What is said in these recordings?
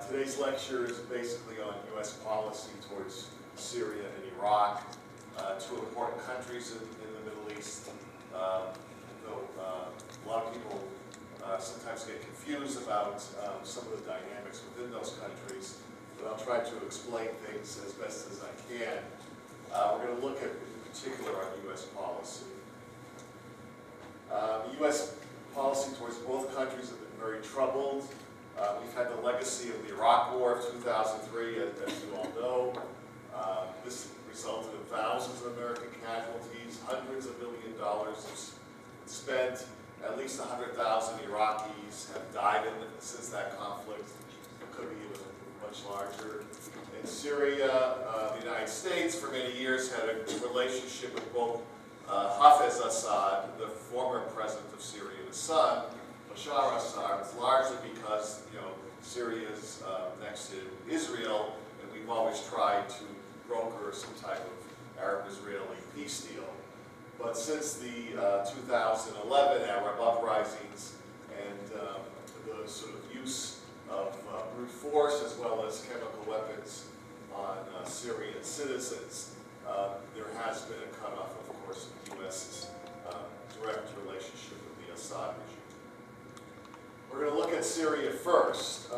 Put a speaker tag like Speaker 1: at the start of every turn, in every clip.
Speaker 1: Today's lecture is basically on U.S. policy towards Syria and Iraq, two important countries in the Middle East. Though a lot of people sometimes get confused about some of the dynamics within those countries, but I'll try to explain things as best as I can. We're going to look at, in particular, on U.S. policy. The U.S. policy towards both countries have been very troubled. We've had the legacy of the Iraq War of 2003, as you all know. This resulted in thousands of American casualties, hundreds of millions of dollars spent. At least 100,000 Iraqis have died since that conflict. It could be even much larger. In Syria, the United States for many years had a relationship with both Hafez Assad, the former president of Syria, and his son, Bashar Assad, largely because Syria is next to Israel, and we've always tried to broker some type of Arab-Israeli peace deal. But since the 2011 Arab uprisings and the sort of use of brute force as well as chemical weapons on Syrian citizens, there has been a cutoff, of course, of the U.S.'s direct relationship with the Assad regime. We're going to look at Syria first.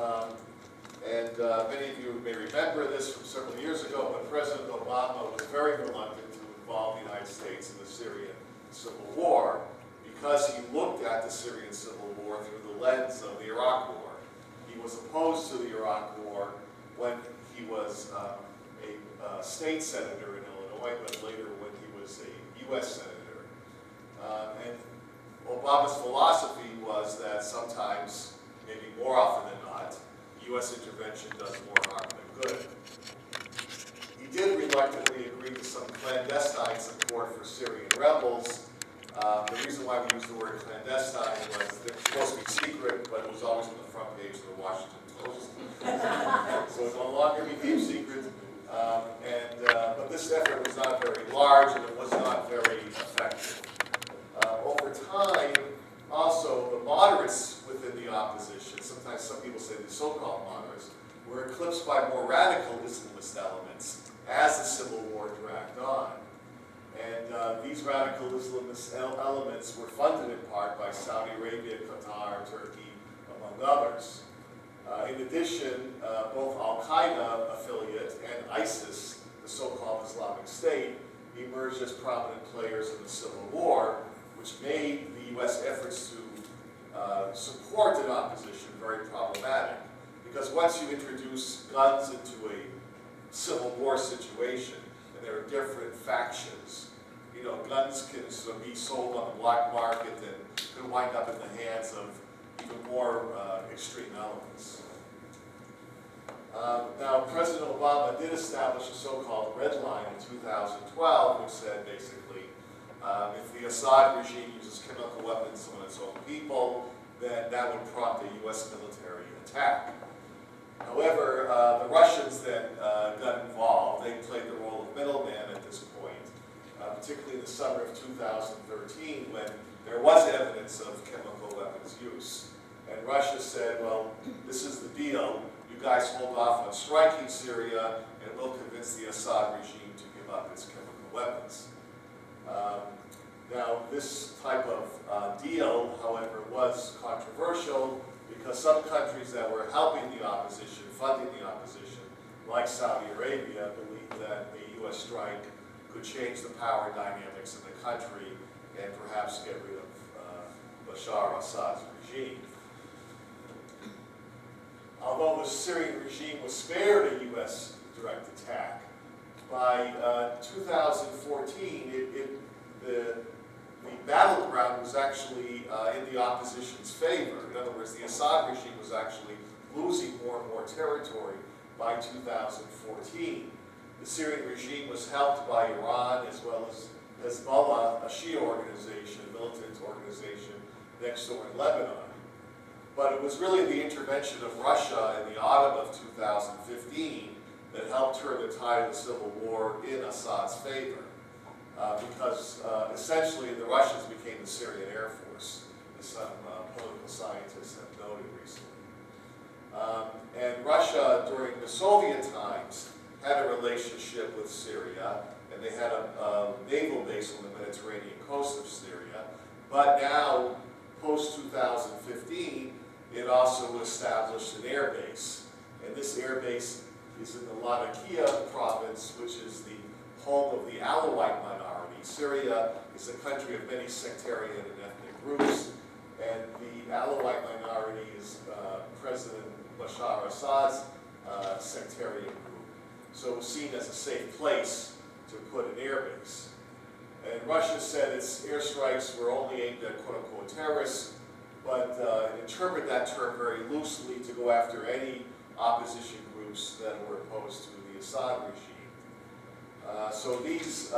Speaker 1: Many of you may remember this from several years ago when President Obama was very reluctant to involve the United States in the Syrian Civil War because he looked at the Syrian Civil War through the lens of the Iraq War. He was opposed to the Iraq War when he was a state senator in Illinois, but later when he was a U.S. senator. And Obama's philosophy was that sometimes, maybe more often than not, U.S. intervention does more harm than good. He did reluctantly agree to some clandestine support for Syrian rebels. The reason why we use the word clandestine was they were supposed to be secret, but it was always on the front page of the Washington Post. So it no longer became secret. But this effort was not very large, and it was not very effective. Over time, also, the moderates within the opposition, sometimes some people say the so-called moderates, were eclipsed by more radical Islamist elements as the Civil War dragged on. And these radical Islamist elements were funded in part by Saudi Arabia, Qatar, Turkey, among others. In addition, both Al-Qaeda affiliate and ISIS, the so-called Islamic State, emerged as prominent players in the Civil War, which made the U.S. efforts to support an opposition very problematic. Because once you introduce guns into a Civil War situation, and there are different factions, guns can sort of be sold on the black market and could wind up in the hands of even more extreme elements. Now, President Obama did establish a so-called red line in 2012, which said basically, if the Assad regime uses chemical weapons on its own people, then that would prompt a U.S. military attack. However, the Russians then got involved. They played the role of middleman at this point, particularly in the summer of 2013 when there was evidence of chemical weapons use. And Russia said, well, this is the deal. You guys hold off on striking Syria, and we'll convince the Assad regime to give up its chemical weapons. Now, this type of deal, however, was controversial because some countries that were helping the opposition, funding the opposition, like Saudi Arabia, believed that a U.S. strike could change the power dynamics in the country and perhaps get rid of Bashar Assad's regime. Although the Syrian regime was spared a U.S. direct attack, by 2014, the battleground was actually in the opposition's favor. In other words, the Assad regime was actually losing more and more territory by 2014. The Syrian regime was helped by Iran as well as Hezbollah, a Shia organization, a militant organization next door in Lebanon. But it was really the intervention of Russia in the autumn of 2015 that helped turn the tide of the Civil War in Assad's favor. Because essentially the Russians became the Syrian Air Force, as some political scientists have noted recently. And Russia, during the Soviet times, had a relationship with Syria, and they had a naval base on the Mediterranean coast of Syria. But now, post-2015, it also established an air base. And this air base is in the Latakia province, which is the home of the Alawite minority. Syria is a country of many sectarian and ethnic groups, and the Alawite minority is President Bashar Assad's sectarian group. So it was seen as a safe place to put an air base. And Russia said its airstrikes were only aimed at quote-unquote terrorists, but it interpreted that term very loosely to go after any opposition groups that were opposed to the Assad regime. So these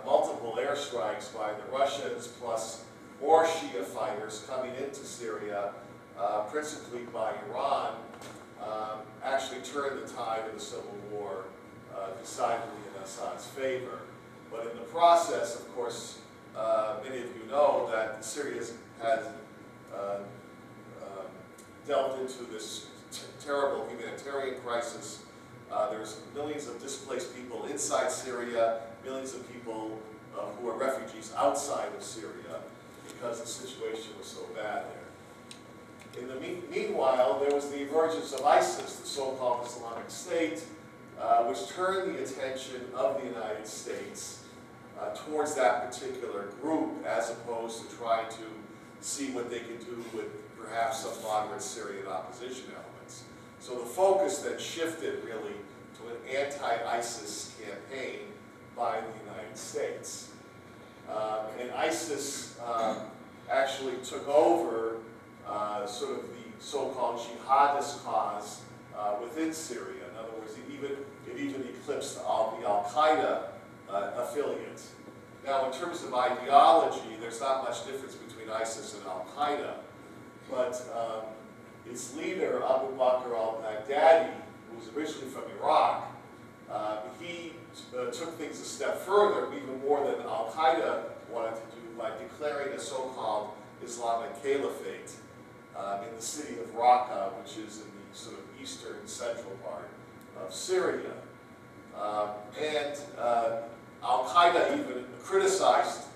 Speaker 1: multiple airstrikes by the Russians, plus more Shia fighters coming into Syria, principally by Iran, actually turned the tide of the civil war decidedly in Assad's favor. But in the process, of course, many of you know that Syria has delved into this terrible humanitarian crisis. There's millions of displaced people inside Syria, millions of people who are refugees outside of Syria because the situation was so bad there. In the meanwhile, there was the emergence of ISIS, the so-called Islamic State, which turned the attention of the United States towards that particular group, as opposed to trying to see what they could do with perhaps some moderate Syrian opposition elements. So the focus then shifted really to an anti-ISIS campaign by the United States. And ISIS actually took over sort of the so-called jihadist cause within Syria. In other words, it even eclipsed the Al-Qaeda affiliate. Now, in terms of ideology, there's not much difference between ISIS and Al-Qaeda, but its leader, Abu Bakr al-Baghdadi, who was originally from Iraq, he took things a step further, even more than Al-Qaeda wanted to do, by declaring a so-called Islamic caliphate in the city of Raqqa, which is in the sort of eastern central part of Syria. And Al-Qaeda even criticized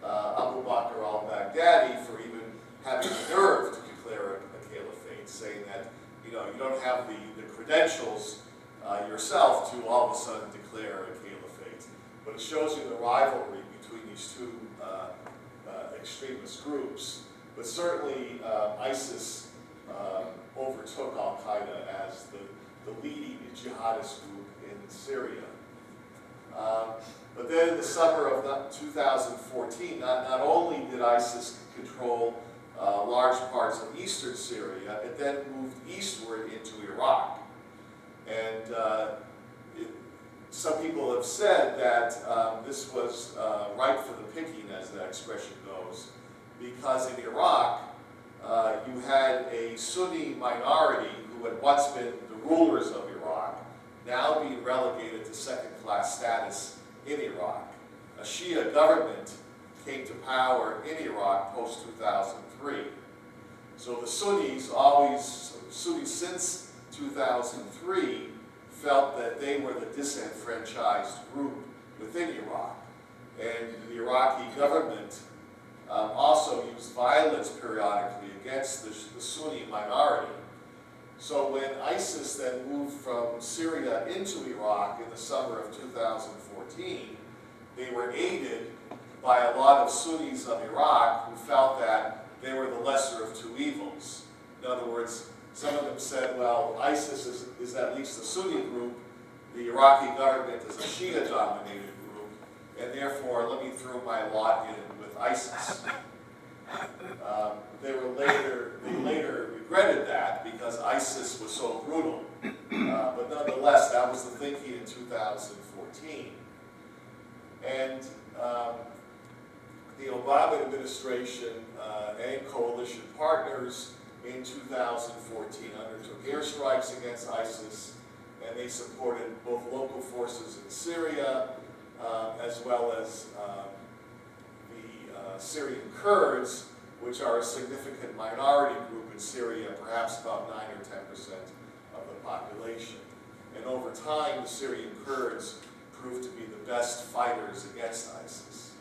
Speaker 1: Abu Bakr al-Baghdadi for even having the nerve to declare a caliphate, saying that, you don't have the credentials yourself to all of a sudden declare a caliphate. But it shows you the rivalry between these two extremist groups. But certainly ISIS overtook Al-Qaeda as the leading jihadist group in Syria. But then in the summer of 2014, not only did ISIS control large parts of eastern Syria, it then moved eastward into Iraq. And some people have said that this was ripe for the picking, as that expression goes, because in Iraq, you had a Sunni minority who had once been the rulers of Iraq, now being relegated to second-class status in Iraq. A Shia government came to power in Iraq post-2003. So the Sunnis since 2003, felt that they were the disenfranchised group within Iraq. And the Iraqi government also used violence periodically against the Sunni minority. So when ISIS then moved from Syria into Iraq in the summer of 2014, they were aided by a lot of Sunnis of Iraq who felt that they were the lesser of two evils. In other words, some of them said, well, ISIS is at least a Sunni group, the Iraqi government is a Shia-dominated group, and therefore let me throw my lot in with ISIS. They later regretted that because ISIS was so brutal. But nonetheless, that was the thinking in 2014. And the Obama administration and coalition partners in 2014 undertook airstrikes against ISIS, and they supported both local forces in Syria as well as the Syrian Kurds, which are a significant minority group in Syria, perhaps about 9 or 10% population. And over time, the Syrian Kurds proved to be the best fighters against ISIS.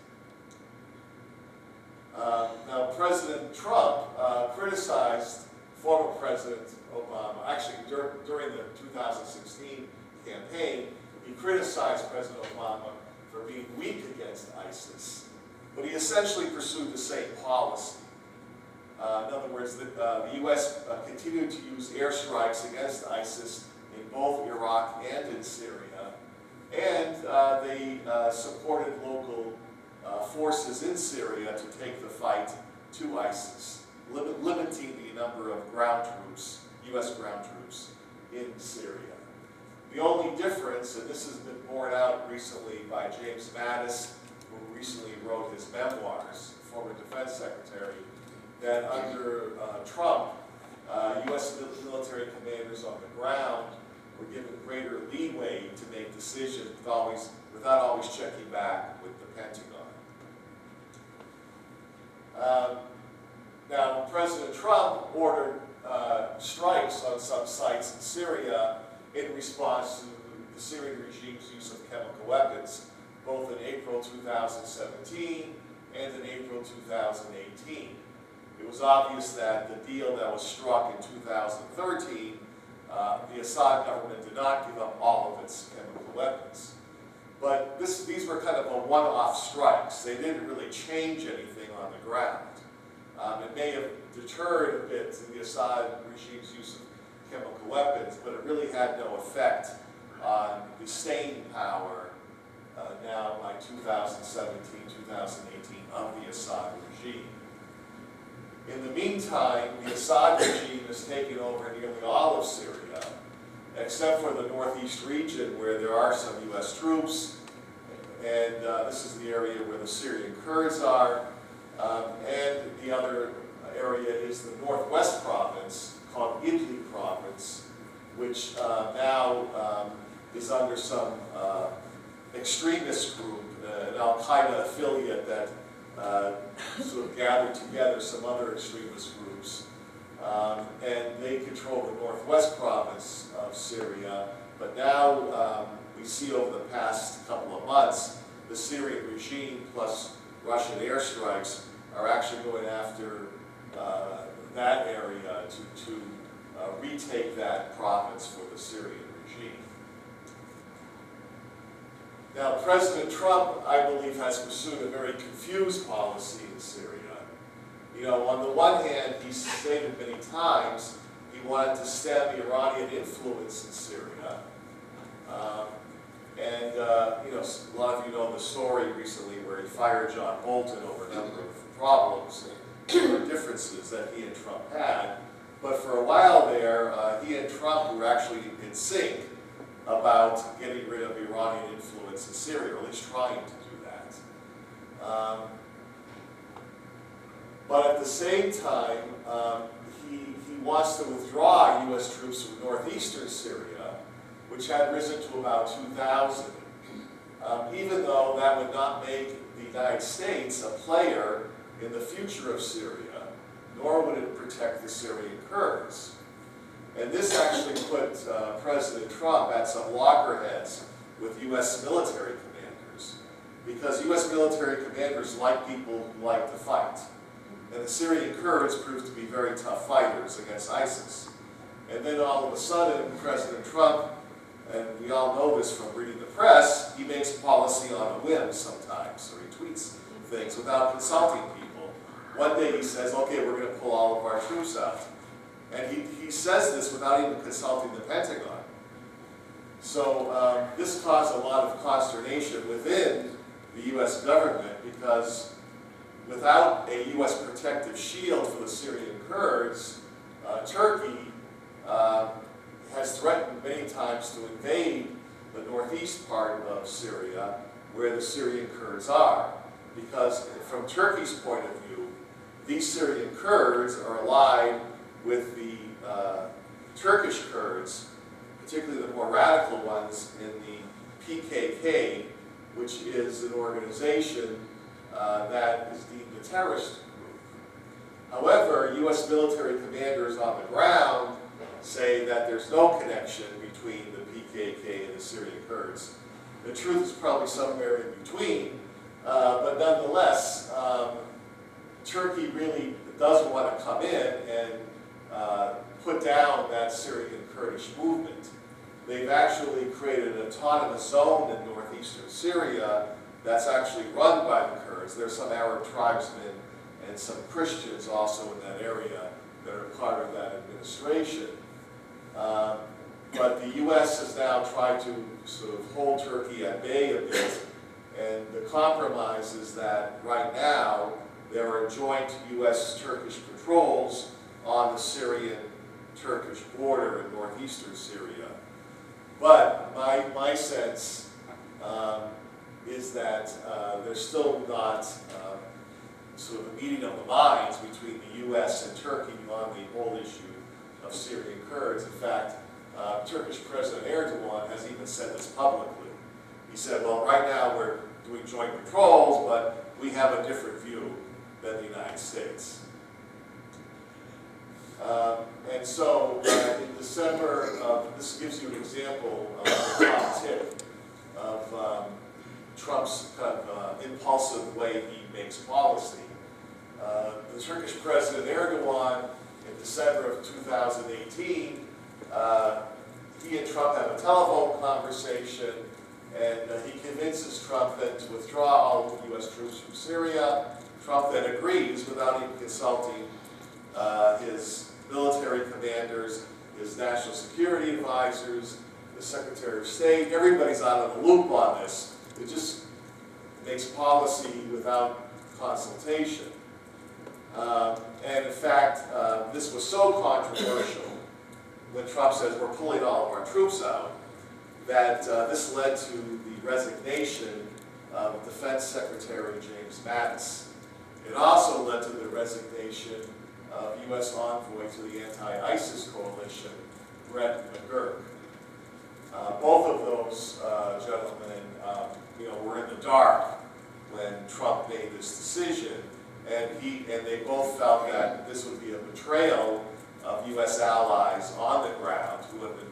Speaker 1: Now, President Trump criticized former President Obama. Actually, during the 2016 campaign, he criticized President Obama for being weak against ISIS, but he essentially pursued the same policy. In other words, the U.S. continued to use airstrikes against ISIS in both Iraq and in Syria, and they supported local forces in Syria to take the fight to ISIS, limiting the number of ground troops, U.S. ground troops, in Syria. The only difference, and this has been borne out recently by James Mattis, who recently wrote his memoirs, former defense secretary, that under Trump, U.S. military commanders on the ground were given greater leeway to make decisions without always checking back with the Pentagon. Now, President Trump ordered strikes on some sites in Syria in response to the Syrian regime's use of chemical weapons, both in April 2017 and in April 2018. It was obvious that the deal that was struck in 2013, the Assad government did not give up all of its chemical weapons. But these were kind of a one-off strikes. They didn't really change anything on the ground. It may have deterred a bit the Assad regime's use of chemical weapons, but it really had no effect on the staying power now by 2017, 2018 of the Assad regime. In the meantime, the Assad regime has taken over nearly all of Syria, except for the northeast region where there are some U.S. troops, and this is the area where the Syrian Kurds are, and the other area is the northwest province, called Idlib province, which now is under some extremist group, an al-Qaeda affiliate that sort of gathered together some other extremist groups. And they control the northwest province of Syria. But now we see over the past couple of months, the Syrian regime plus Russian airstrikes are actually going after that area to retake that province for the Syrian regime. Now, President Trump, I believe, has pursued a very confused policy in Syria. You know, on the one hand, he's stated many times he wanted to stem Iranian influence in Syria. You know, a lot of you know the story recently where he fired John Bolton over a number of problems or differences that he and Trump had. But for a while there, he and Trump were actually in sync about getting rid of Iranian influence in Syria, or at least trying to do that. But at the same time, he wants to withdraw U.S. troops from northeastern Syria, which had risen to about 2,000, even though that would not make the United States a player in the future of Syria, nor would it protect the Syrian Kurds. And this actually put President Trump at some loggerheads with U.S. military commanders, because U.S. military commanders like people who like to fight. And the Syrian Kurds proved to be very tough fighters against ISIS. And then all of a sudden, President Trump, and we all know this from reading the press, he makes policy on a whim sometimes, or he tweets things without consulting people. One day he says, okay, we're going to pull all of our troops out. And he says this without even consulting the Pentagon. So this caused a lot of consternation within the U.S. government, because without a U.S. protective shield for the Syrian Kurds, Turkey has threatened many times to invade the northeast part of Syria, where the Syrian Kurds are. Because from Turkey's point of view, these Syrian Kurds are allied with the Turkish Kurds, particularly the more radical ones in the PKK, which is an organization that is deemed a terrorist group. However, U.S. military commanders on the ground say that there's no connection between the PKK and the Syrian Kurds. The truth is probably somewhere in between, but nonetheless, Turkey really doesn't want to come in and put down that Syrian Kurdish movement. They've actually created an autonomous zone in northeastern Syria that's actually run by the Kurds. There's some Arab tribesmen and some Christians also in that area that are part of that administration. But the U.S. has now tried to sort of hold Turkey at bay a bit, and the compromise is that right now there are joint U.S.-Turkish patrols on the Syrian-Turkish border in northeastern Syria. But my sense is that there's still not sort of a meeting of the minds between the U.S. and Turkey on the whole issue of Syrian Kurds. In fact, Turkish President Erdogan has even said this publicly. He said, well, right now we're doing joint patrols, but we have a different view than the United States. And so in December, this gives you an example of the top tip of Trump's kind of impulsive way he makes policy. The Turkish President Erdogan, in December of 2018, he and Trump have a telephone conversation, and he convinces Trump then to withdraw all of the U.S. troops from Syria. Trump then agrees without even consulting his military commanders, his national security advisors, the Secretary of State. Everybody's out of the loop on this. It just makes policy without consultation. And in fact, this was so controversial when Trump says we're pulling all of our troops out, that this led to the resignation of Defense Secretary James Mattis. It also led to the resignation of U.S. envoy to the anti-ISIS coalition, Brett McGurk. Both of those gentlemen, were in the dark when Trump made this decision, and they both felt that this would be a betrayal of U.S. allies on the ground who have been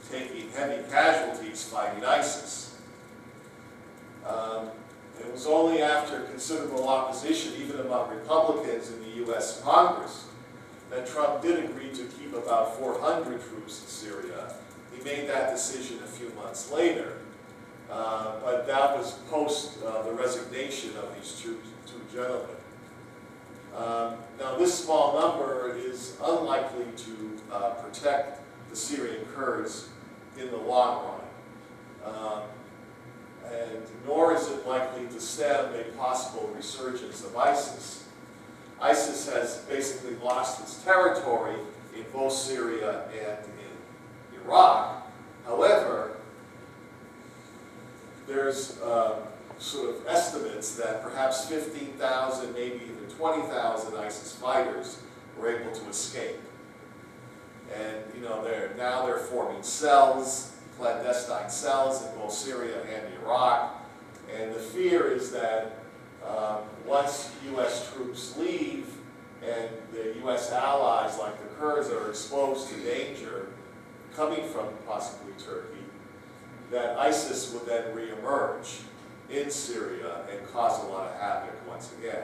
Speaker 1: taking heavy casualties fighting ISIS. It was only after considerable opposition, even among Republicans in the U.S. Congress, that Trump did agree to keep about 400 troops in Syria. He made that decision a few months later, but that was post the resignation of these two gentlemen. Now, this small number is unlikely to protect the Syrian Kurds in the long run, and nor is it likely to stem a possible resurgence of ISIS. ISIS has basically lost its territory in both Syria and in Iraq. However, there's sort of estimates that perhaps 15,000, maybe even 20,000 ISIS fighters were able to escape. And they're forming cells, clandestine cells in both Syria and Iraq. And the fear is that once U.S. troops leave and the U.S. allies like the Kurds are exposed to danger coming from possibly Turkey, that ISIS would then reemerge in Syria and cause a lot of havoc once again.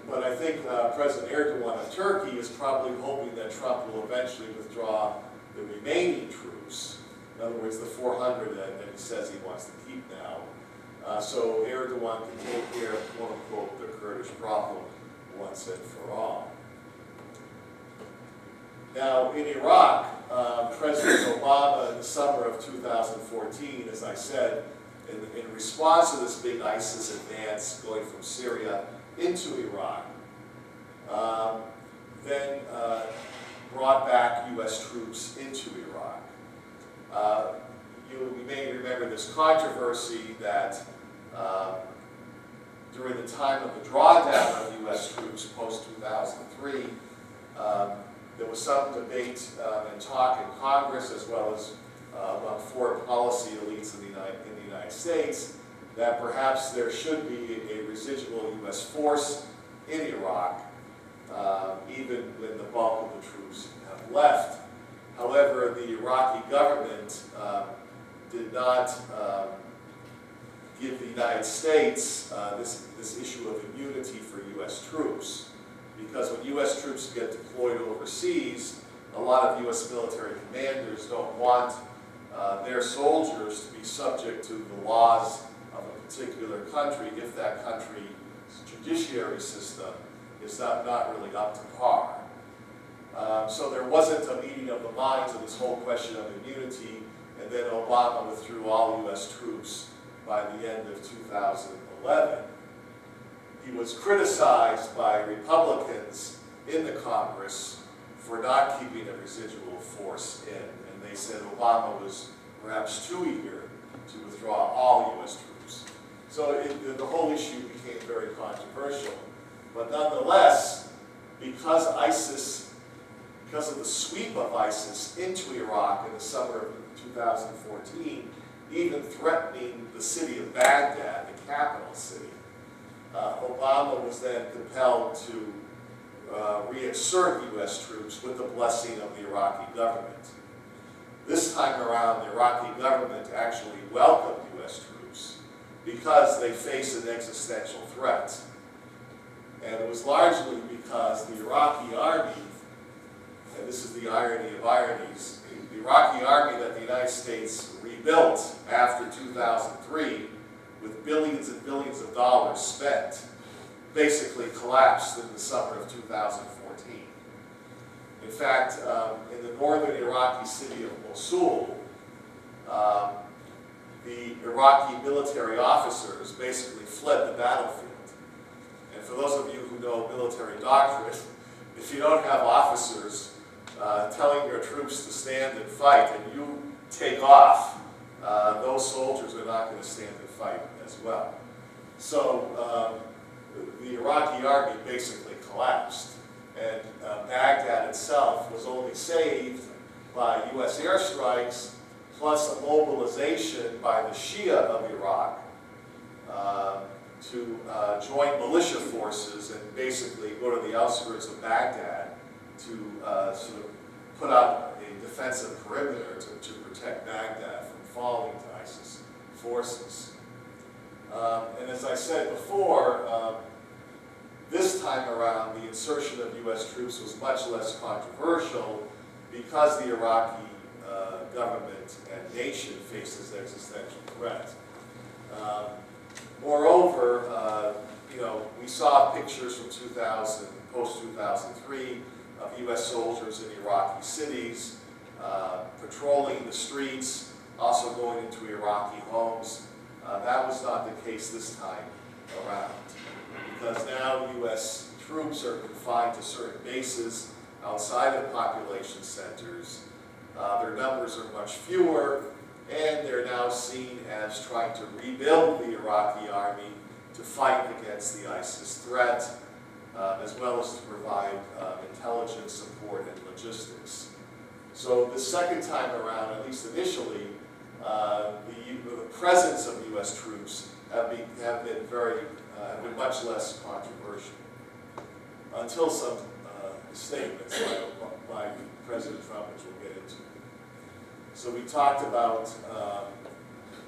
Speaker 1: But I think President Erdogan of Turkey is probably hoping that Trump will eventually withdraw the remaining troops, in other words, the 400 that he says he wants to keep now, so Erdogan can take care of, quote-unquote, the Kurdish problem once and for all. Now, in Iraq, President Obama in the summer of 2014, as I said, in response to this big ISIS advance going from Syria into Iraq, then brought back U.S. troops into Iraq. You may remember this controversy that during the time of the drawdown of U.S. troops post-2003, there was some debate and talk in Congress, as well as among foreign policy elites in the United States, that perhaps there should be a residual U.S. force in Iraq even when the bulk of the troops have left. However, the Iraqi government did not give the United States this issue of immunity for U.S. troops, because when U.S. troops get deployed overseas, a lot of U.S. military commanders don't want their soldiers to be subject to the laws of a particular country if that country's judiciary system is not really up to par. So there wasn't a meeting of the minds of this whole question of immunity, and then Obama withdrew all U.S. troops by the end of 2011. He was criticized by Republicans in the Congress for not keeping a residual force in, and they said Obama was perhaps too eager to withdraw all U.S. troops. So the whole issue became very controversial. But nonetheless, because of the sweep of ISIS into Iraq in the summer of 2014, even threatening the city of Baghdad, the capital city, Obama was then compelled to reinsert U.S. troops with the blessing of the Iraqi government. This time around, the Iraqi government actually welcomed U.S. troops because they face an existential threat. And it was largely because the Iraqi army, and this is the irony of ironies, the Iraqi army that the United States rebuilt after 2003 with billions and billions of dollars spent, basically collapsed in the summer of 2014. In fact, in the northern Iraqi city of Mosul, the Iraqi military officers basically fled the battlefield. And for those of you who know military doctrine, if you don't have officers telling your troops to stand and fight and you take off, those soldiers are not going to stand and fight as well. So the Iraqi army basically collapsed, and Baghdad itself was only saved by U.S. airstrikes plus a mobilization by the Shia of Iraq to join militia forces and basically go to the outskirts of Baghdad to sort of put up a defensive perimeter to protect Baghdad from falling to ISIS forces. And as I said before, this time around, the insertion of U.S. troops was much less controversial because the Iraqi government and nation faces existential threat. Moreover, we saw pictures from post-2003 of U.S. soldiers in Iraqi cities, patrolling the streets, also going into Iraqi homes. That was not the case this time around, because now U.S. troops are confined to certain bases outside of population centers. Their numbers are much fewer, and they're now seen as trying to rebuild the Iraqi army to fight against the ISIS threat, as well as to provide intelligence support and logistics. So the second time around, at least initially, the presence of U.S. troops have been much less controversial, until some statements by President Trump, which we'll get into. So we talked about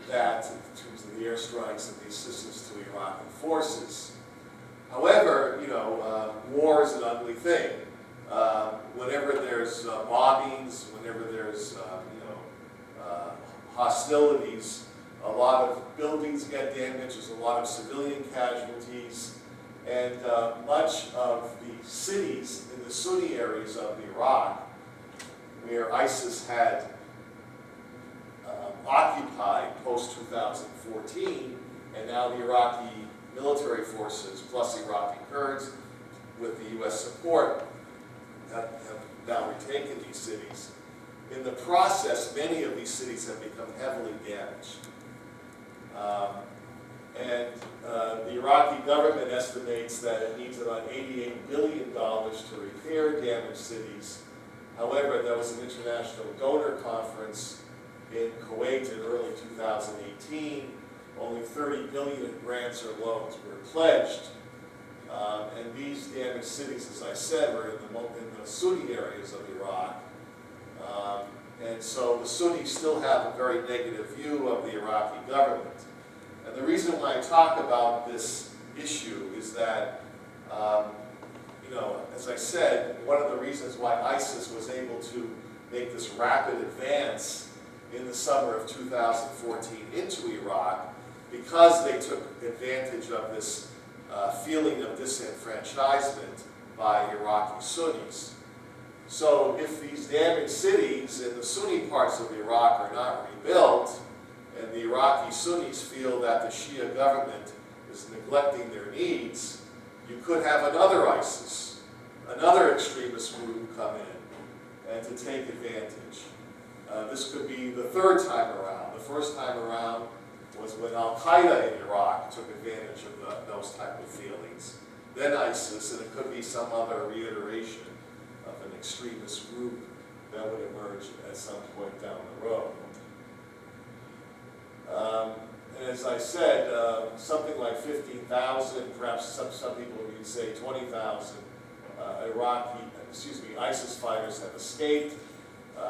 Speaker 1: that in terms of the airstrikes and the assistance to Iraqi forces. However, war is an ugly thing. Whenever there's bombings, whenever there's hostilities, a lot of buildings get damaged, there's a lot of civilian casualties, and much of the cities in the Sunni areas of Iraq, where ISIS had occupied post-2014, and now the Iraqi military forces plus Iraqi Kurds with the U.S. support have now retaken these cities. In the process, many of these cities have become heavily damaged. The Iraqi government estimates that it needs about $88 billion to repair damaged cities. However, there was an international donor conference in Kuwait in early 2018. Only $30 billion in grants or loans were pledged And these damaged cities, as I said, were in the Sunni areas of Iraq. And so the Sunnis still have a very negative view of the Iraqi government. And the reason why I talk about this issue is that, as I said, one of the reasons why ISIS was able to make this rapid advance in the summer of 2014 into Iraq, because they took advantage of this feeling of disenfranchisement by Iraqi Sunnis. So if these damaged cities in the Sunni parts of Iraq are not rebuilt, and the Iraqi Sunnis feel that the Shia government is neglecting their needs, you could have another ISIS, another extremist group come in and to take advantage. This could be the third time around. The first time around was when Al-Qaeda in Iraq took advantage of those type of feelings. Then ISIS, and it could be some other reiteration of an extremist group that would emerge at some point down the road. And as I said, something like 15,000, perhaps some people would say 20,000 ISIS fighters have escaped.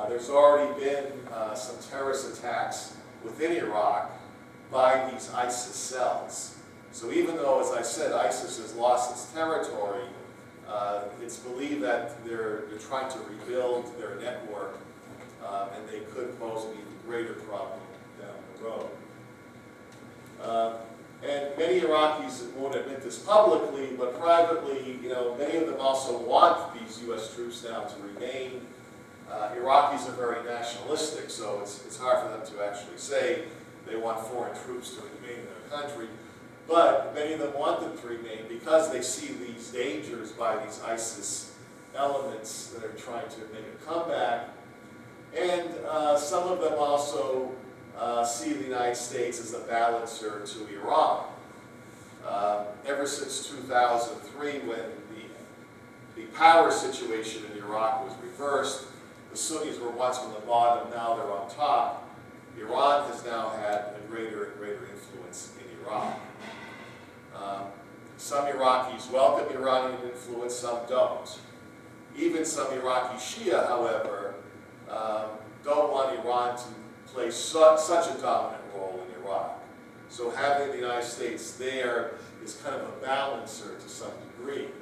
Speaker 1: There's already been some terrorist attacks within Iraq by these ISIS cells. So even though, as I said, ISIS has lost its territory, it's believed that they're trying to rebuild their network, and they could pose an even greater problem down the road. And many Iraqis won't admit this publicly, but privately, many of them also want these U.S. troops now to remain. Iraqis are very nationalistic, so it's hard for them to actually say they want foreign troops to remain in their country. But many of them want them to remain because they see these dangers by these ISIS elements that are trying to make a comeback. And some of them also see the United States as a balancer to Iran. Ever since 2003, when the power situation in Iraq was reversed, the Sunnis were once on the bottom, now they're on top. Iran has now had a greater and greater influence in Iraq. Some Iraqis welcome Iranian influence, some don't. Even some Iraqi Shia, however, don't want Iran to play such a dominant role in Iraq. So having the United States there is kind of a balancer to some degree.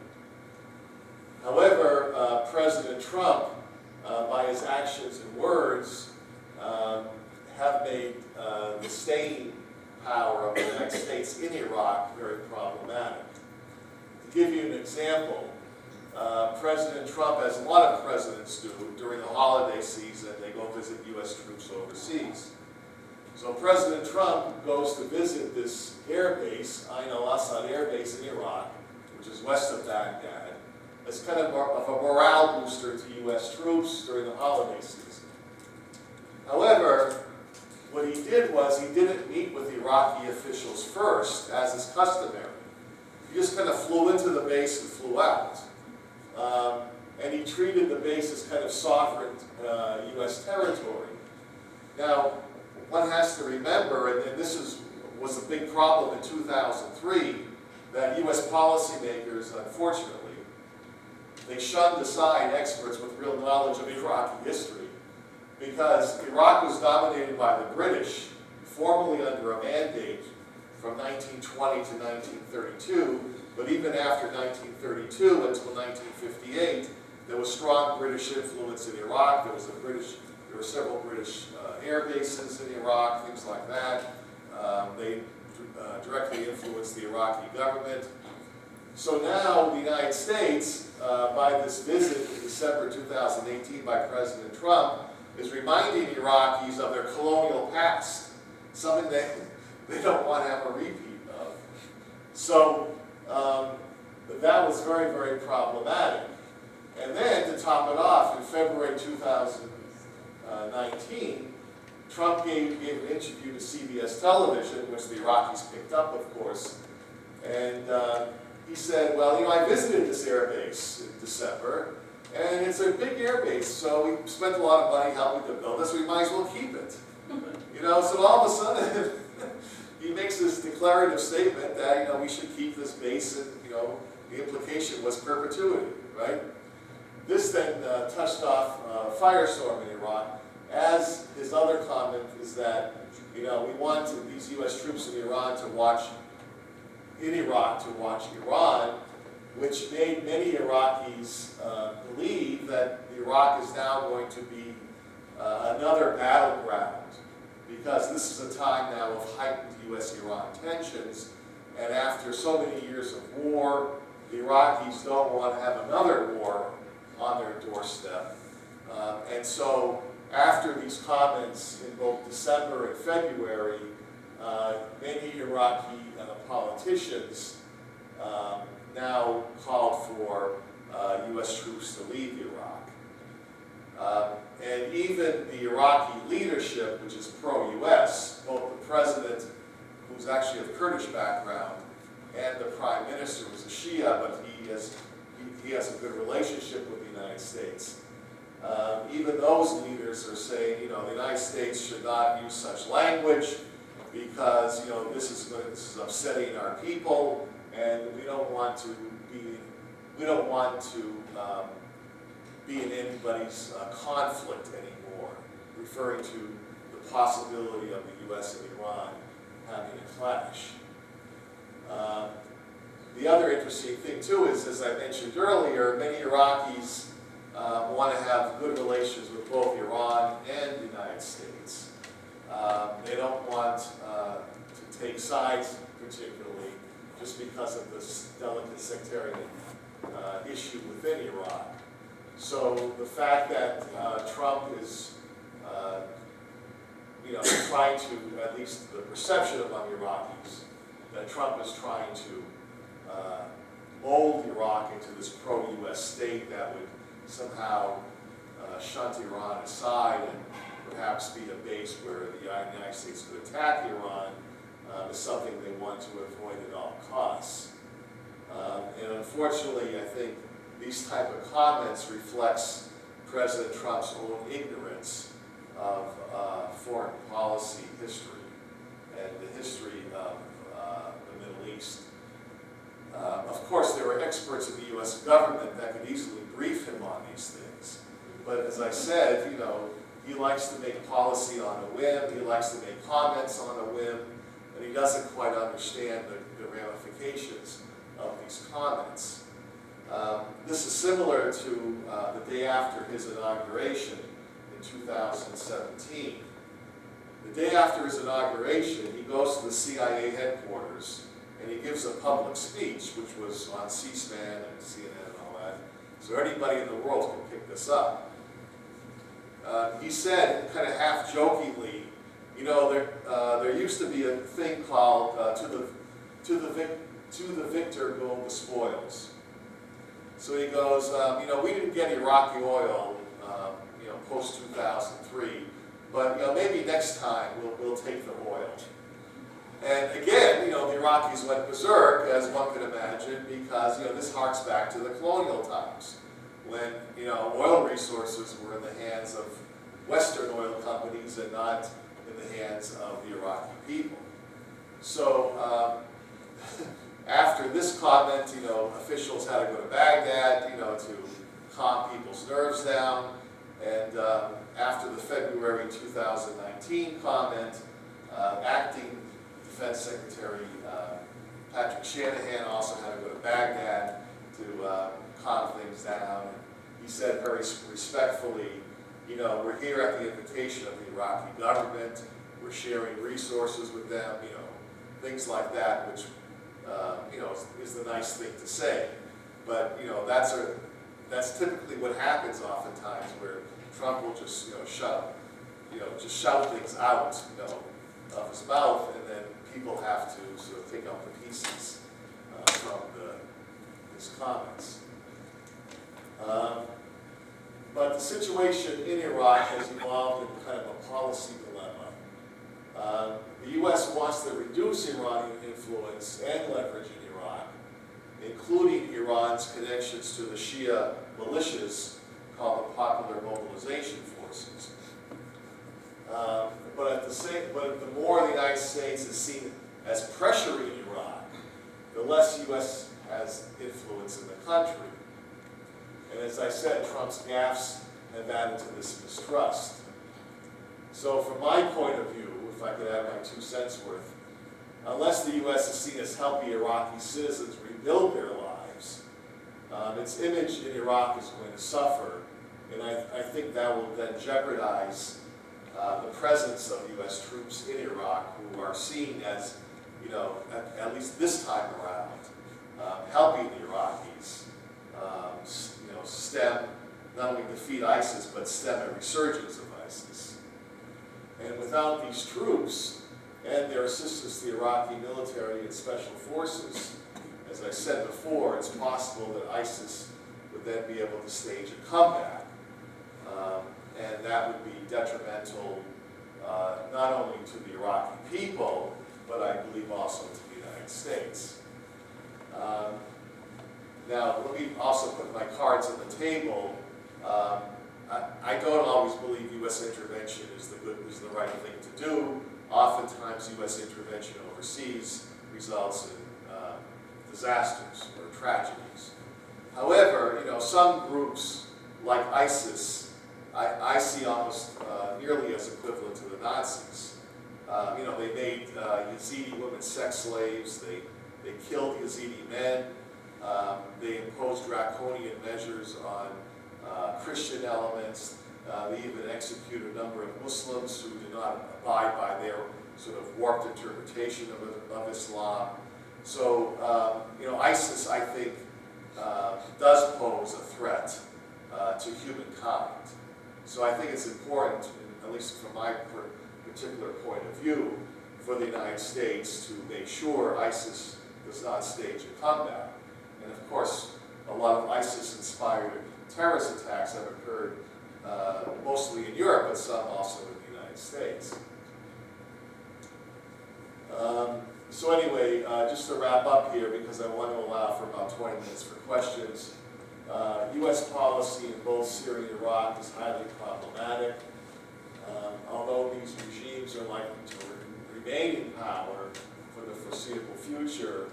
Speaker 1: However, President Trump, by his actions and words, have made the staying power of the United States in Iraq very problematic. To give you an example, President Trump, as a lot of presidents do, during the holiday season, they go visit U.S. troops overseas. So President Trump goes to visit this air base, Ain al-Assad Air Base in Iraq, which is west of Baghdad, as kind of a morale booster to U.S. troops during the holiday season. However, what he did was he didn't meet with Iraqi officials first, as is customary. He just kind of flew into the base and flew out. And he treated the base as kind of sovereign U.S. territory. Now, one has to remember, and this was a big problem in 2003, that U.S. policymakers, unfortunately, they shunned aside experts with real knowledge of Iraqi history, because Iraq was dominated by the British, formally under a mandate from 1920 to 1932, but even after 1932 until 1958, there was strong British influence in Iraq. There were several British air bases in Iraq, things like that. They directly influenced the Iraqi government. So now the United States, by this visit in December 2018 by President Trump, is reminding Iraqis of their colonial past, something that they don't want to have a repeat of. So that was very, very problematic. And then, to top it off, in February 2019, Trump gave an interview to CBS television, which the Iraqis picked up, of course, and he said, well, I visited this air base in December, and it's a big air base, so we spent a lot of money helping to build this, we might as well keep it. So all of a sudden, he makes this declarative statement that, we should keep this base, and, the implication was perpetuity, right? This then touched off firestorm in Iraq, as his other comment is that, we want these U.S. troops in Iraq to watch Iran, which made many Iraqis believe that Iraq is now going to be another battleground, because this is a time now of heightened U.S.-Iran tensions, and after so many years of war, the Iraqis don't want to have another war on their doorstep. And so after these comments in both December and February, many Iraqi politicians now called for U.S. troops to leave Iraq. And even the Iraqi leadership, which is pro-U.S., both the president, who's actually of Kurdish background, and the prime minister, who's a Shia, but he has a good relationship with the United States. Even those leaders are saying, the United States should not use such language because, this is upsetting our people, and we don't want to be in anybody's conflict anymore, referring to the possibility of the U.S. and Iran having a clash. The other interesting thing too is, as I mentioned earlier, many Iraqis want to have good relations with both Iran and the United States. They don't want to take sides particularly just because of this delicate sectarian issue within Iraq. So the fact that Trump is trying to, at least the perception among Iraqis, that Trump is trying to mold Iraq into this pro-U.S. state that would somehow shunt Iran aside and perhaps be a base where the United States could attack Iran, is something they want to avoid at all costs. And unfortunately, I think these type of comments reflects President Trump's own ignorance of foreign policy history and the history of the Middle East. Of course, there are experts in the U.S. government that could easily brief him on these things. But as I said, he likes to make policy on a whim, he likes to make comments on a whim, and he doesn't quite understand the ramifications of these comments. This is similar to the day after his inauguration in 2017. The day after his inauguration, he goes to the CIA headquarters and he gives a public speech, which was on C-SPAN and CNN and all that, so anybody in the world can pick this up. He said, kind of half-jokingly, there used to be a thing called to the victor go the spoils. So he goes, we didn't get Iraqi oil, post-2003, but maybe next time we'll take the oil. And again, the Iraqis went berserk, as one could imagine, because this harks back to the colonial times, when oil resources were in the hands of Western oil companies and not in the hands of the Iraqi people. So after this comment, officials had to go to Baghdad, to calm people's nerves down. And after the February 2019 comment, acting Defense Secretary Patrick Shanahan also had to go to Baghdad to calm things down. He said very respectfully, we're here at the invitation of the Iraqi government. We're sharing resources with them, things like that, which is the nice thing to say. But that's typically what happens oftentimes, where Trump will just shout things out of his mouth, and then people have to sort of pick up the pieces from his comments. But the situation in Iraq has evolved into kind of a policy dilemma. The U.S. wants to reduce Iranian influence and leverage in Iraq, including Iran's connections to the Shia militias called the Popular Mobilization Forces. But the more the United States is seen as pressuring Iraq, the less U.S. has influence in the country. And as I said, Trump's gaffes have added to this mistrust. So from my point of view, if I could add my 2 cents worth, unless the U.S. is seen as helping Iraqi citizens rebuild their lives, its image in Iraq is going to suffer. And I think that will then jeopardize the presence of U.S. troops in Iraq, who are seen as, at least this time around, helping the Iraqis, stem, not only defeat ISIS, but stem a resurgence of ISIS. And without these troops and their assistance to the Iraqi military and special forces, as I said before, it's possible that ISIS would then be able to stage a comeback. And that would be detrimental not only to the Iraqi people, but I believe also to the United States. Now, let me also put my cards on the table. I don't always believe U.S. intervention is the right thing to do. Oftentimes, U.S. intervention overseas results in disasters or tragedies. However, some groups like ISIS, I see almost nearly as equivalent to the Nazis. They made Yazidi women sex slaves. They killed Yazidi men. They imposed draconian measures on Christian elements. They even executed a number of Muslims who did not abide by their sort of warped interpretation of Islam. So, ISIS, I think, does pose a threat to humankind. So I think it's important, at least from my particular point of view, for the United States to make sure ISIS does not stage a comeback. And of course, a lot of ISIS-inspired terrorist attacks have occurred mostly in Europe, but some also in the United States. So anyway, just to wrap up here, because I want to allow for about 20 minutes for questions, U.S. policy in both Syria and Iraq is highly problematic. Although these regimes are likely to remain in power for the foreseeable future,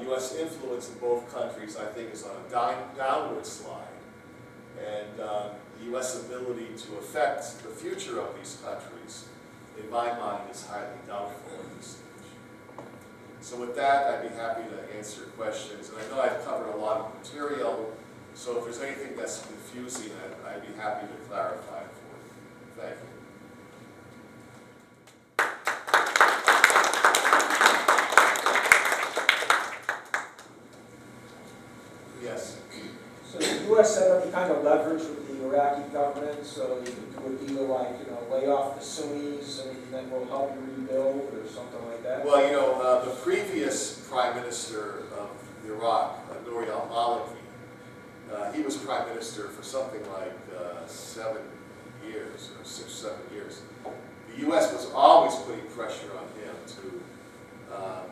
Speaker 1: U.S. influence in both countries, I think, is on a downward slide. And the U.S. ability to affect the future of these countries, in my mind, is highly doubtful at this stage. So with that, I'd be happy to answer questions. And I know I've covered a lot of material, so if there's anything that's confusing, I'd be happy to clarify it for you. Thank you. Yes.
Speaker 2: So the U.S. had any kind of leverage with the Iraqi government, so you could do a deal like, lay off the Sunnis and then we'll help you rebuild or something like that?
Speaker 1: Well, the previous Prime Minister of Iraq, Nouri al-Maliki, he was Prime Minister for something like 7 years, or 6 or 7 years. The U.S. was always putting pressure on him to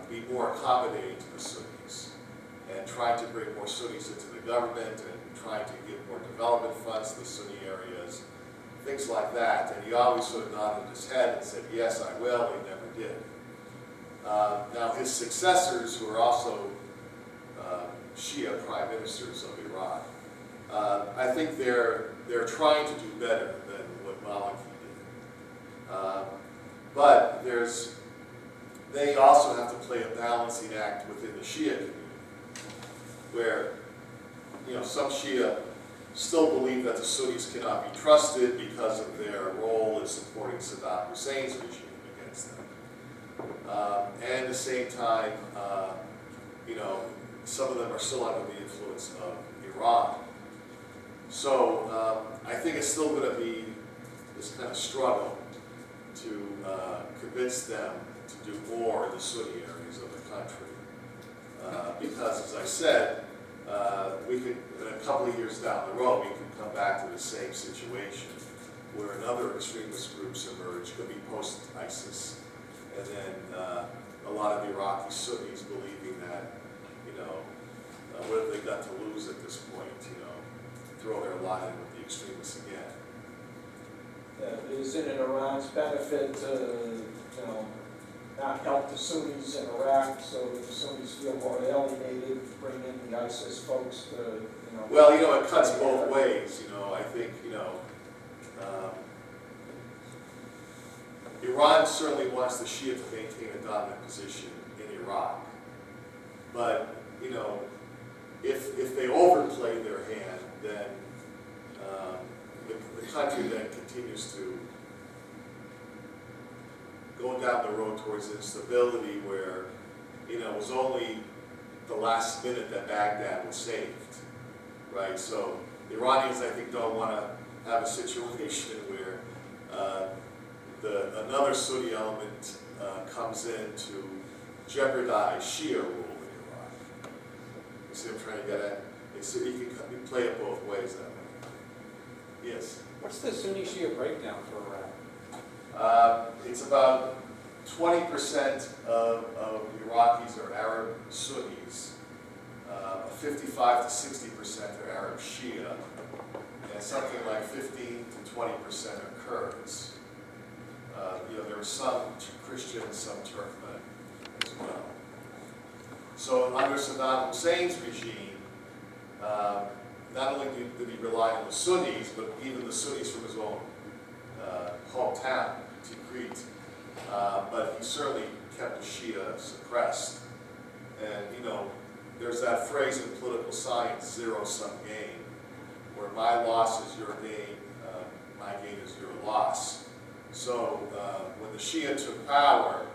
Speaker 1: be more accommodating to the Sunnis, and trying to bring more Sunnis into the government, and trying to give more development funds to the Sunni areas, things like that. And he always sort of nodded his head and said, yes, I will. He never did. Now his successors, who are also Shia prime ministers of Iraq, I think they're trying to do better than what Maliki did. But they also have to play a balancing act within the Shia community, where some Shia still believe that the Sunnis cannot be trusted because of their role in supporting Saddam Hussein's regime against them. And at the same time, some of them are still under the influence of Iran. So I think it's still going to be this kind of struggle to convince them to do more in the Sunni areas of the country. Because, as I said, we could, in a couple of years down the road, we could come back to the same situation where another extremist groups emerge, could be post-ISIS, and then a lot of Iraqi Sunnis believing that, what have they got to lose at this point, throw their lot in with the extremists again.
Speaker 2: Is it in Iran's benefit to, not help the Sunnis in Iraq, so that the Sunnis feel more alienated, bring in the ISIS folks to, you know.
Speaker 1: Well, it cuts both ways, I think, Iran certainly wants the Shia to maintain a dominant position in Iraq. But, if they overplay their hand, then the country then continues to go down the road towards instability where, it was only the last minute that Baghdad was saved, right? So the Iranians, I think, don't want to have a situation where another Sunni element comes in to jeopardize Shia rule in Iraq. You see what I'm trying to get at? You can play it both ways that way. Yes?
Speaker 3: What's the Sunni-Shia breakdown for Iraq?
Speaker 1: It's about 20% of Iraqis are Arab Sunnis, 55 to 60% are Arab Shia, and something like 15 to 20% are Kurds. There are some Christians, some Turkmen as well. So under Saddam Hussein's regime, not only did he rely on the Sunnis, but even the Sunnis from his own hometown, Tikrit. But he certainly kept the Shia suppressed. And, there's that phrase in political science, zero-sum game, where my loss is your gain, my gain is your loss. So when the Shia took power,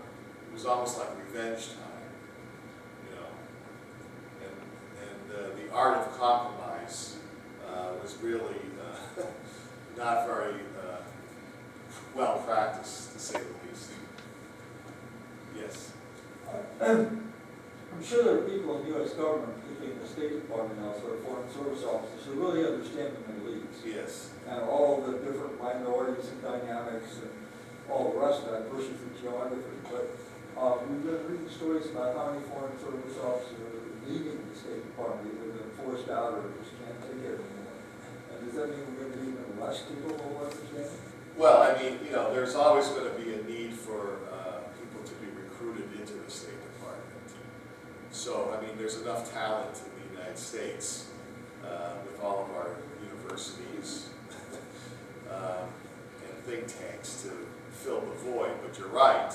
Speaker 1: it was almost like revenge time, and the art of compromise was really not very well practiced, to say the least. Yes?
Speaker 4: I'm sure there are people in the U.S. government, particularly in the State Department now, sort of foreign service officers, who really understand the Middle East.
Speaker 1: Yes.
Speaker 4: And all the different minorities and dynamics and all the rest of that, versus the geography. But we've been reading stories about how many foreign service officers are leaving the State Department, either been forced out or just can't take it anymore. And does that mean we're going to be even less capable of understanding?
Speaker 1: Well, there's always going to be a need for people to be recruited into the State Department. So, there's enough talent in the United States with all of our universities and think tanks to fill the void. But you're right,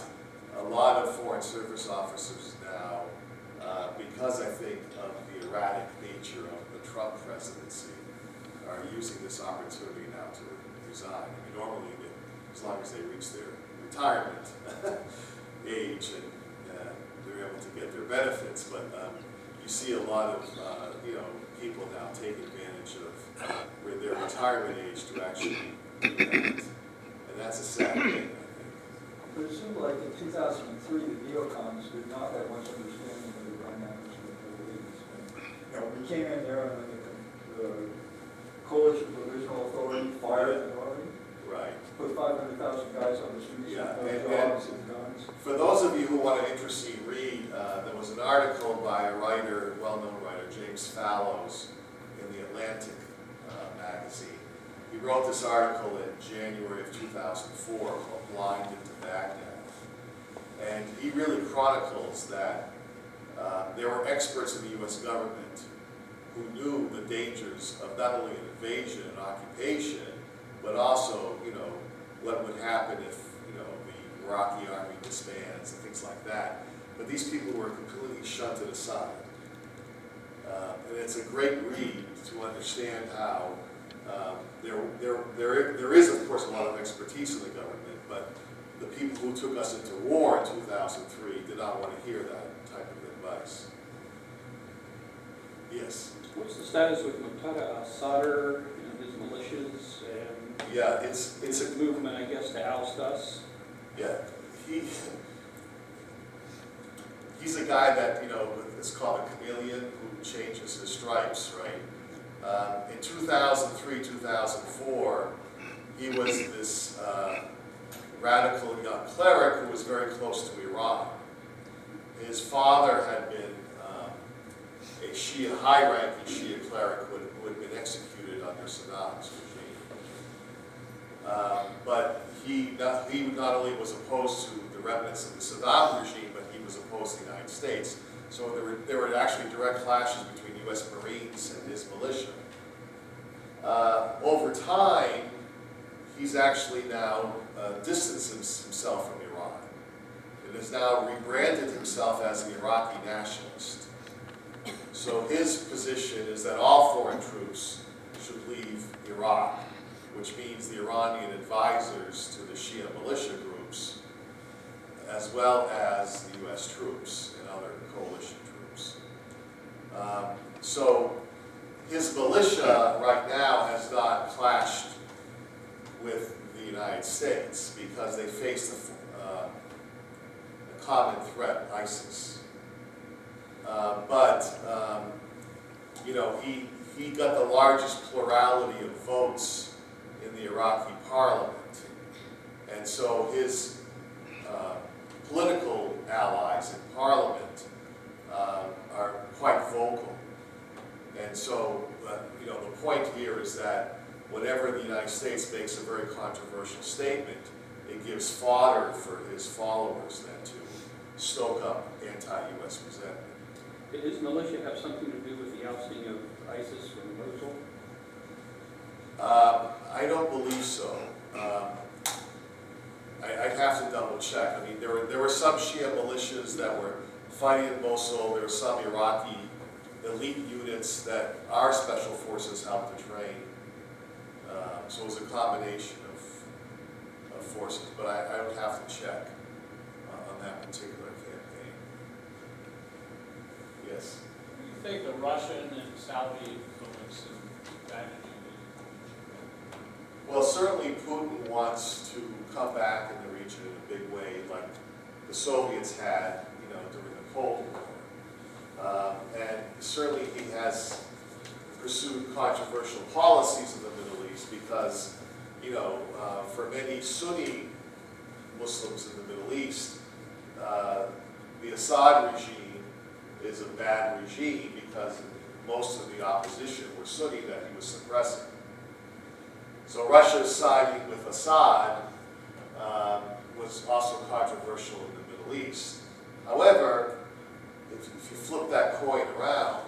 Speaker 1: a lot of foreign service officers now, because I think of the erratic nature of the Trump presidency, are using this opportunity now to resign. Normally, as long as they reach their retirement age and they're able to get their benefits, but you see a lot of people now take advantage of their retirement age to actually do that, and that's a sad thing, I think.
Speaker 4: But it seemed like in 2003, the neocons did not have much understanding of the dynamics of the Middle East. We came in there and then the coalition provisional authority fired the army.
Speaker 1: Right.
Speaker 4: Put 500,000 guys on the streets with no jobs and guns.
Speaker 1: For those of you who want an interesting read, there was an article by a writer, well-known writer, James Fallows, in the Atlantic magazine. He wrote this article in January of 2004 called Blind into Baghdad. And he really chronicles that there were experts in the U.S. government who knew the dangers of not only an invasion and occupation, but also, what would happen if, the Iraqi army disbands and things like that. But these people were completely shunted aside. And it's a great read to understand how there is, of course, a lot of expertise in the government, but the people who took us into war in 2003 did not want to hear that type of advice. Yes?
Speaker 3: What's the status with Muqtada al-Sadr and his militias and
Speaker 1: Yeah, it's a
Speaker 3: movement, I guess, to oust us?
Speaker 1: Yeah, he's a guy that, it's called a chameleon who changes his stripes, right? In 2003, 2004, he was this radical young cleric who was very close to Iran. His father had been a Shia, high-ranking Shia cleric who had been executed under Saddam's regime. But he not only was opposed to the remnants of the Saddam regime, but he was opposed to the United States. So there were actually direct clashes between U.S. Marines and his militia. Over time, he's actually now distanced himself from Iran. It has now rebranded himself as an Iraqi nationalist. So his position is that all foreign troops should leave Iraq, which means the Iranian advisors to the Shia militia groups, as well as the U.S. troops and other coalition troops. So his militia right now has not clashed with the United States because they face a common threat, ISIS. You know, he got the largest plurality of votes in the Iraqi parliament. And so his political allies in parliament are quite vocal. And so, you know, the point here is that whenever the United States makes a very controversial statement, it gives fodder for his followers then to stoke up anti-U.S. resentment.
Speaker 3: Did his militia have something to do with the ousting of ISIS from Mosul?
Speaker 1: I don't believe so. I'd have to double check. I mean, there were some Shia militias that were fighting in Mosul. There were some Iraqi elite units that our special forces helped to train. So it was a combination of forces, but I would have to check on that particular campaign. Yes?
Speaker 5: What do you think the Russian and Saudi influence in managing
Speaker 1: Well, certainly Putin wants to come back in the region in a big way, like the Soviets had, you know, during the Cold War. And certainly he has pursued controversial policies in the Middle East because, you know, for many Sunni Muslims in the Middle East, the Assad regime is a bad regime because most of the opposition were Sunni that he was suppressing. So Russia's siding with Assad was also controversial in the Middle East. However, if you flip that coin around,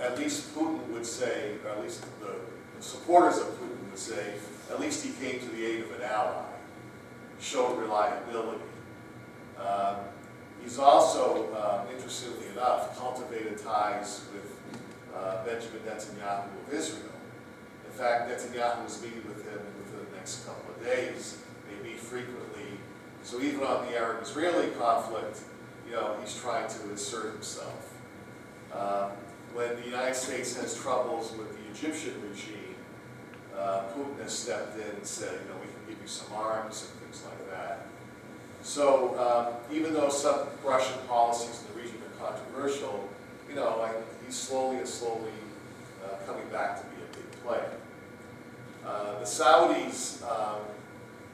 Speaker 1: at least Putin would say, or at least the supporters of Putin would say, at least he came to the aid of an ally, showed reliability. He's also, interestingly enough, cultivated ties with Benjamin Netanyahu of Israel. In fact, Netanyahu was meeting with him within the next couple of days. They meet frequently. So even on the Arab-Israeli conflict, you know, he's trying to assert himself. When the United States has troubles with the Egyptian regime, Putin has stepped in and said, you know, we can give you some arms and things like that. So even though some Russian policies in the region are controversial, you know, like he's slowly coming back to be a big player. The Saudis,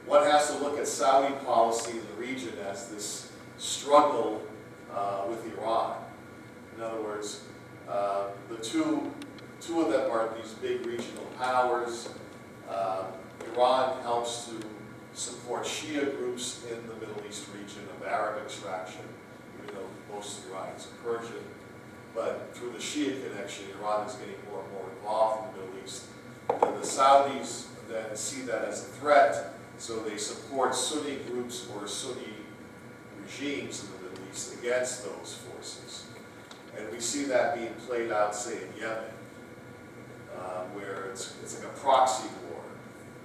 Speaker 1: one has to look at Saudi policy in the region as this struggle with Iran. In other words, the two of them are these big regional powers. Iran helps to support Shia groups in the Middle East region of Arab extraction, even though most of Iranians are Persian. But through the Shia connection, Iran is getting more and more involved in the Middle East. And the Saudis then see that as a threat, so they support Sunni groups or Sunni regimes in the Middle East against those forces. And we see that being played out, say, in Yemen, where it's like a proxy war,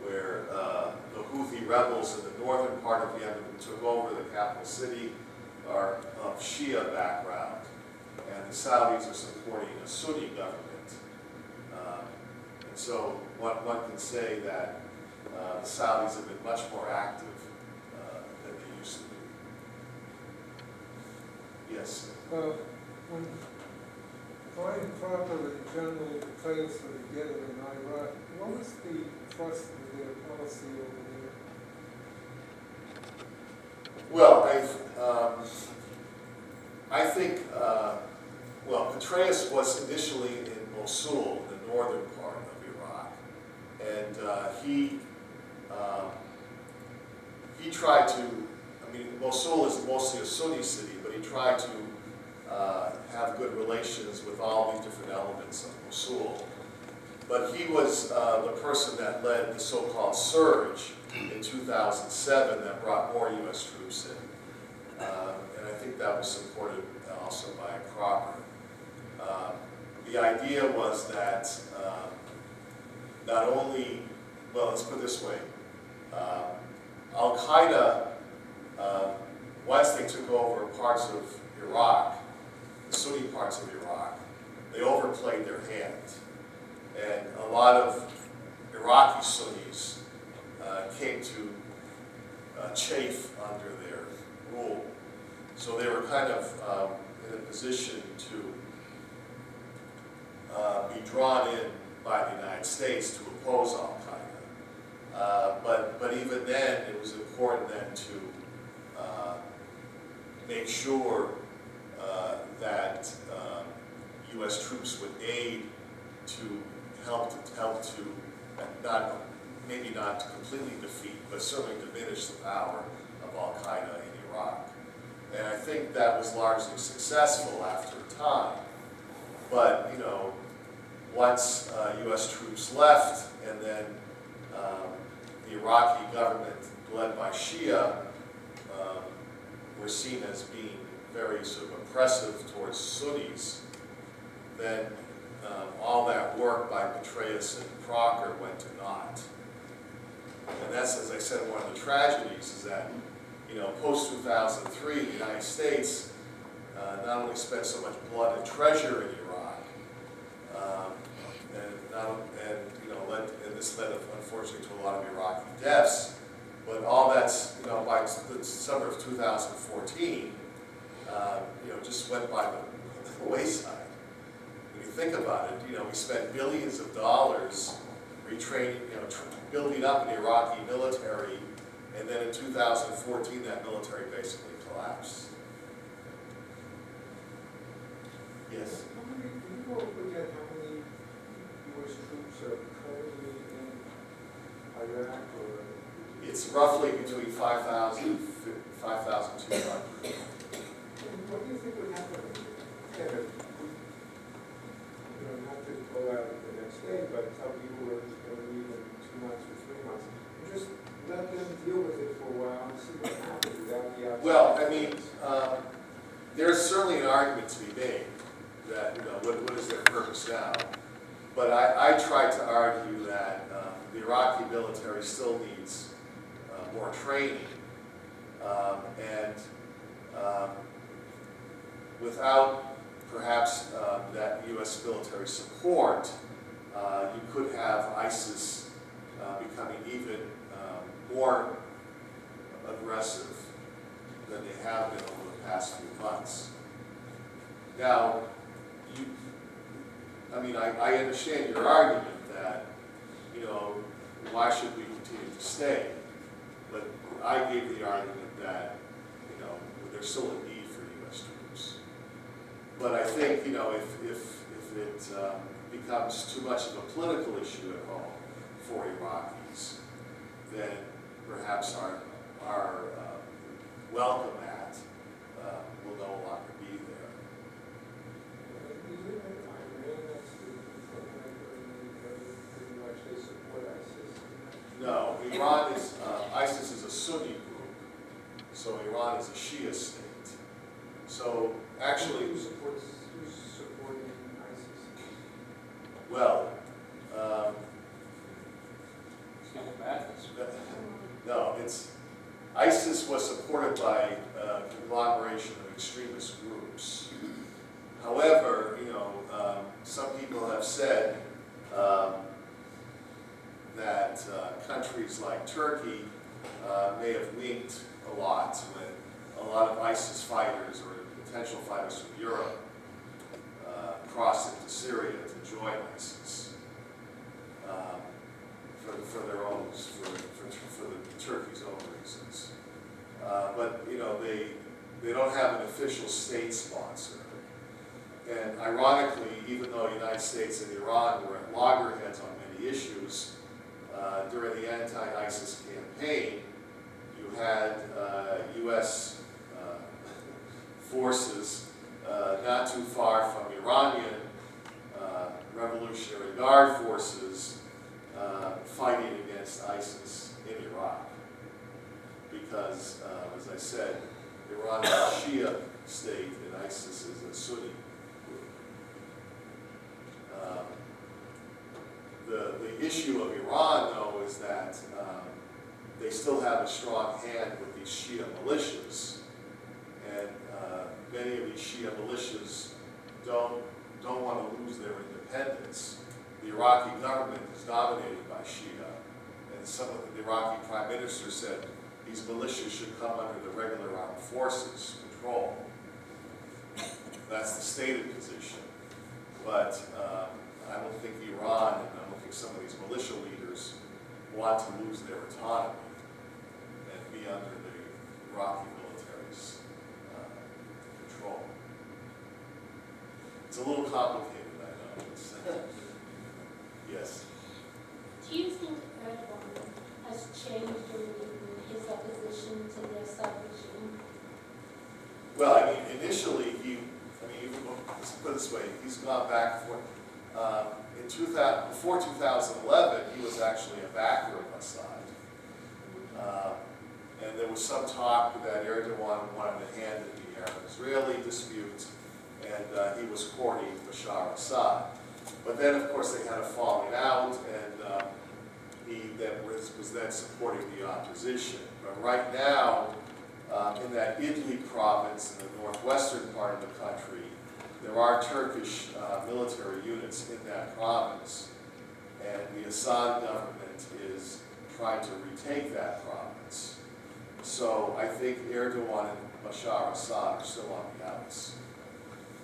Speaker 1: where the Houthi rebels in the northern part of Yemen who took over the capital city are of Shia background, and the Saudis are supporting a Sunni government. And so one can say that the Saudis have been much more active than they used to be. Yes?
Speaker 6: When buying property generally fails for the get it in Iraq, what was the thrust of their policy over there?
Speaker 1: Well, I think, well, Petraeus was initially in Mosul, the northern part of Iraq, and he tried to I mean, Mosul is mostly a Sunni city, but he tried to have good relations with all these different elements of Mosul. But he was the person that led the so-called surge in 2007 that brought more U.S. troops in. And I think that was supported also by Crocker. The idea was that not only, well, let's put it this way, Al-Qaeda, once they took over parts of Iraq, the Sunni parts of Iraq, they overplayed their hand. And a lot of Iraqi Sunnis came to chafe under their rule. So they were kind of in a position to be drawn in by the United States to oppose Al-Qaeda. But even then, it was important then to make sure that U.S. troops would aid to help to maybe not completely defeat, but certainly diminish the power of Al-Qaeda in Iraq. And I think that was largely successful after a time. But, you know, once U.S. troops left, and then the Iraqi government, led by Shia, were seen as being very sort of oppressive towards Sunnis, then all that work by Petraeus and Crocker went to naught. And that's, as I said, one of the tragedies is that, you know, post-2003, the United States not only spent so much blood and treasure in Iraq, and this led, unfortunately, to a lot of Iraqi deaths, but all that's, you know, by the summer of 2014, you know, just went by the wayside. When you think about it, you know, we spent billions of dollars retraining, you know, building up an Iraqi military, and then in 2014, that military basically collapsed. Yes?
Speaker 6: How many, do you know again how many U.S. troops are currently in Iraq or?
Speaker 1: It's roughly between 5,000 and 5,200.
Speaker 6: What do you think would happen? Again, you know, not to go out the next day, but tell people we're just going to leave in 2 months or 3 months. And just let them deal with it for a while and see what happens without the outside.
Speaker 1: Well, I mean, there's certainly an argument to be made that, you know, what is their purpose now? But I try to argue that the Iraqi military still needs more training, and without perhaps that U.S. military support, you could have ISIS becoming even more aggressive than they have been over the past few months. Now, I understand your argument that, you know, why should we continue to stay? But I gave the argument that, you know, there's still a need for U.S. troops. But I think, you know, if it becomes too much of a political issue at home for Iraqis, then perhaps our welcome at will no longer be there.
Speaker 6: Is it Iran that's the pretty much they support ISIS?
Speaker 1: No, Iran is, ISIS is a Sunni group, so Iran is a Shia state. So actually,
Speaker 6: Who's supporting ISIS?
Speaker 1: well,
Speaker 3: It's not bad.
Speaker 1: no, ISIS was supported by a conglomeration of extremist groups. However, you know, some people have said that countries like Turkey may have winked a lot when a lot of ISIS fighters or potential fighters from Europe crossed into Syria to join ISIS for their own, for the Turkey's own reasons. But you know, they don't have an official state sponsor. And ironically, even though the United States and Iran were at loggerheads on many issues, during the anti-ISIS campaign, you had U.S. Forces not too far from Iranian Revolutionary Guard forces fighting against ISIS in Iraq. Because, as I said, Iran is a Shia state and ISIS is a Sunni group. The issue of Iran, though, is that they still have a strong hand with these Shia militias, and many of these Shia militias don't want to lose their independence. The Iraqi government is dominated by Shia, and some of the Iraqi prime minister said these militias should come under the regular armed forces control. That's the stated position. But I don't think Iran, and I don't think some of these militia leaders want to lose their autonomy and be under the Iraqi military's control. It's a little complicated, I know. It's, yes.
Speaker 7: Do you think Erdogan has changed in his opposition to the Assad regime?
Speaker 1: Well, I mean, initially, let's put it this way, he's gone back and forth. Before 2011, he was actually a backer of Assad. And there was some talk that Erdogan wanted a hand in the Arab-Israeli dispute, and he was courting Bashar Assad. But then, of course, they had a falling out, and he then was then supporting the opposition. But right now, in that Idlib province in the northwestern part of the country, there are Turkish military units in that province, and the Assad government is trying to retake that province. So I think Erdogan and Bashar Assad are still on the outs.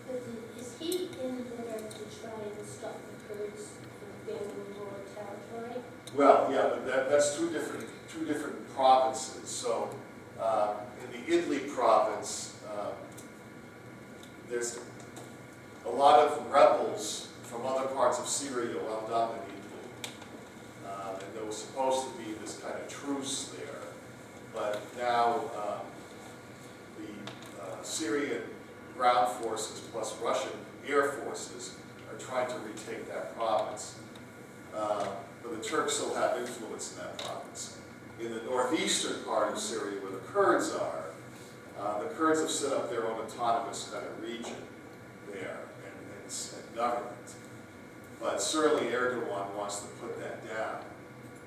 Speaker 7: But is he in there to try and stop the Kurds from gaining more territory?
Speaker 1: Well, yeah, but that's two different provinces. So in the Idlib province, there's a lot of rebels from other parts of Syria wound up in Idlib. And there was supposed to be this kind of truce there. But now the Syrian ground forces plus Russian air forces are trying to retake that province. But the Turks still have influence in that province. In the northeastern part of Syria, where the Kurds are, the Kurds have set up their own autonomous kind of region there and government. But certainly Erdogan wants to put that down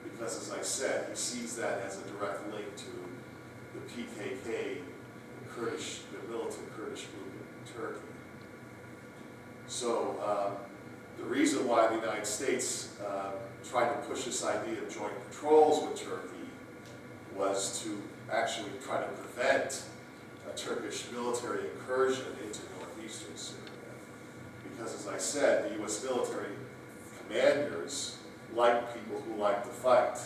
Speaker 1: because, as I said, he sees that as a direct link to the PKK, the militant Kurdish group in Turkey. So the reason why the United States tried to push this idea of joint patrols with Turkey was to actually try to prevent a Turkish military incursion into northeastern Syria. Because, as I said, the U.S. military commanders like people who like to fight.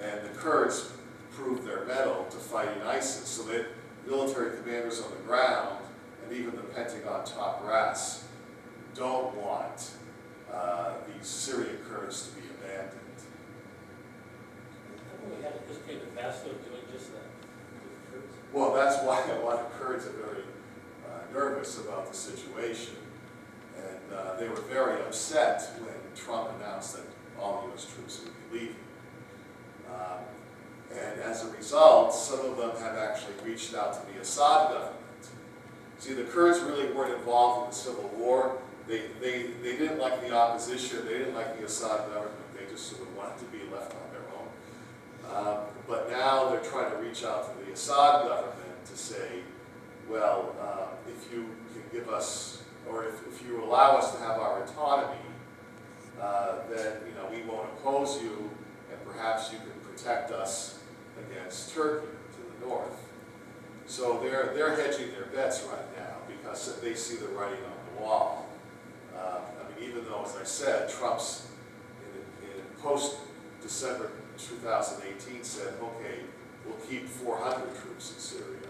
Speaker 1: And the Kurds proved their mettle to fighting ISIS. So that military commanders on the ground, and even the Pentagon top brass, don't want these Syrian Kurds to be abandoned.
Speaker 5: Haven't we had a history in the past of doing just that with the Kurds?
Speaker 1: Well, that's why a lot of Kurds are very nervous about the situation. And they were very upset when Trump announced that all U.S. troops would be leaving. And as a result, some of them have actually reached out to the Assad government. See, the Kurds really weren't involved in the civil war. They didn't like the opposition. They didn't like the Assad government. They just sort of wanted to be left on their own. But now they're trying to reach out to the Assad government to say, well, if you can give us, or if you allow us to have our autonomy, then we won't oppose you, and perhaps you can protect us against Turkey to the north. So they're hedging their bets right now because they see the writing on the wall. Even though, as I said, Trump's in post-December 2018 said, okay, we'll keep 400 troops in Syria.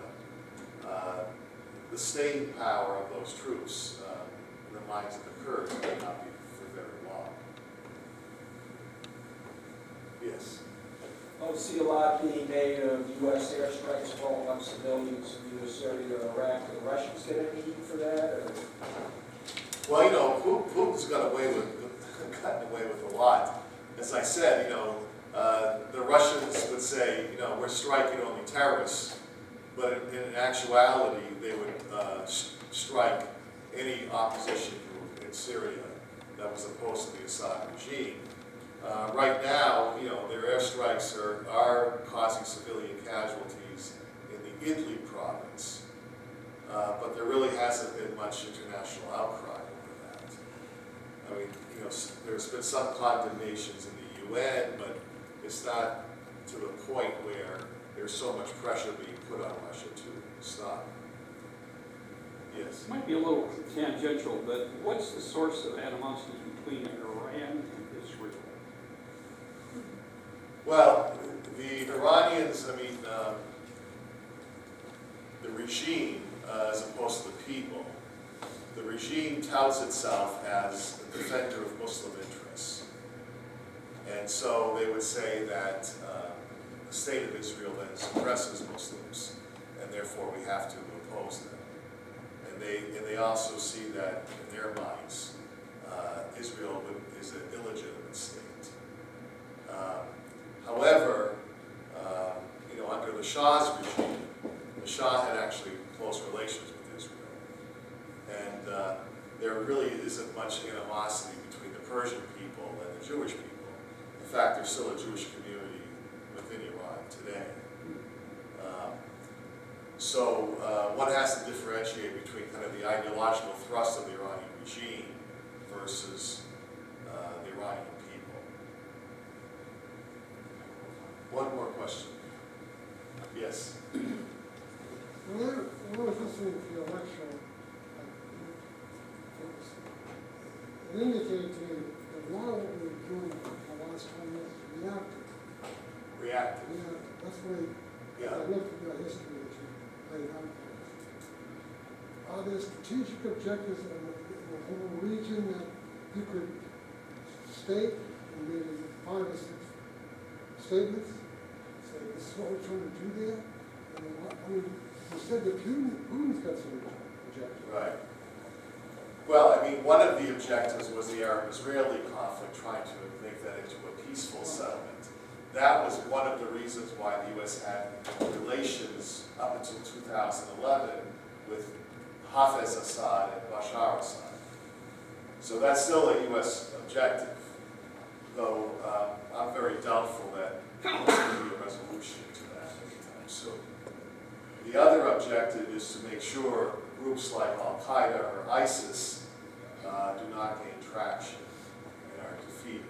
Speaker 1: The staying power of those troops in the minds of the Kurds may not be for very long. Yes?
Speaker 3: Oh,
Speaker 2: don't see a lot being made of US airstrikes falling on civilians in either Syria or Iraq. Do the Russians get any heat for that, or?
Speaker 1: Well, you know, Putin's gotten away with a lot. As I said, you know, the Russians would say, you know, we're striking only terrorists, but in actuality, they would strike any opposition group in Syria that was opposed to the Assad regime. Right now, you know, their airstrikes are causing civilian casualties in the Idlib province, but there really hasn't been much international outcry over that. I mean, you know, there's been some condemnations in the UN, but it's not to the point where there's so much pressure being put on Russia to stop. Yes.
Speaker 3: Might be a little tangential, but what's the source of animosity between Iran and Israel?
Speaker 1: Well, the Iranians, I mean, the regime, as opposed to the people, the regime touts itself as a defender of Muslim interests. And so they would say that the state of Israel then suppresses Muslims, and therefore we have to oppose them. And they also see that in their minds, Israel is an illegitimate state. However, you know, under the Shah's regime, the Shah had actually close relations with Israel. And there really isn't much animosity between the Persian people and the Jewish people. In fact, there's still a Jewish community within Iran today. So one has to differentiate between kind of the ideological thrust of the Iranian regime versus the Iranian people. One more question. Yes.
Speaker 8: When I was listening to your lecture, it indicated to me that a lot of what we were doing for the last 20 years is reactive.
Speaker 1: Reactive.
Speaker 8: That's the way I looked at your history that you laid out for us. Are there strategic objectives in the whole region that you could state in maybe 5 or 6 statements? Say, this is what we're trying to do there? I mean, you said that Putin's got some objectives.
Speaker 1: Right. Well, I mean, one of the objectives was the Arab-Israeli conflict, trying to make that into a peaceful settlement. That was one of the reasons why the U.S. had relations up until 2011 with Hafez Assad and Bashar Assad. So that's still a U.S. objective, though I'm very doubtful that there's going to be a resolution to that anytime soon. The other objective is to make sure groups like Al-Qaeda or ISIS do not gain traction and are defeated.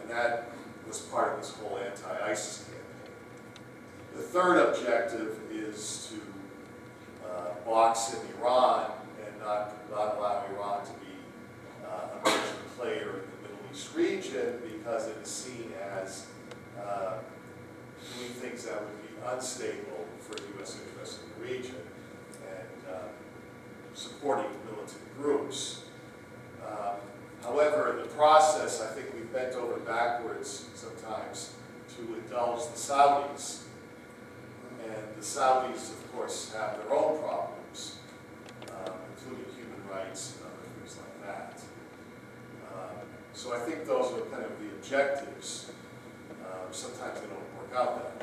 Speaker 1: And that was part of this whole anti-ISIS campaign. The third objective is to box in Iran and not allow Iran to be a major player in the Middle East region, because it is seen as doing things that would be unstable for U.S. interests in the region and supporting militant groups. However, in the process, I think we've bent over backwards sometimes to indulge the Saudis. And the Saudis, of course, have their own problems, including human rights and other things like that. So I think those are kind of the objectives. Sometimes they don't work out that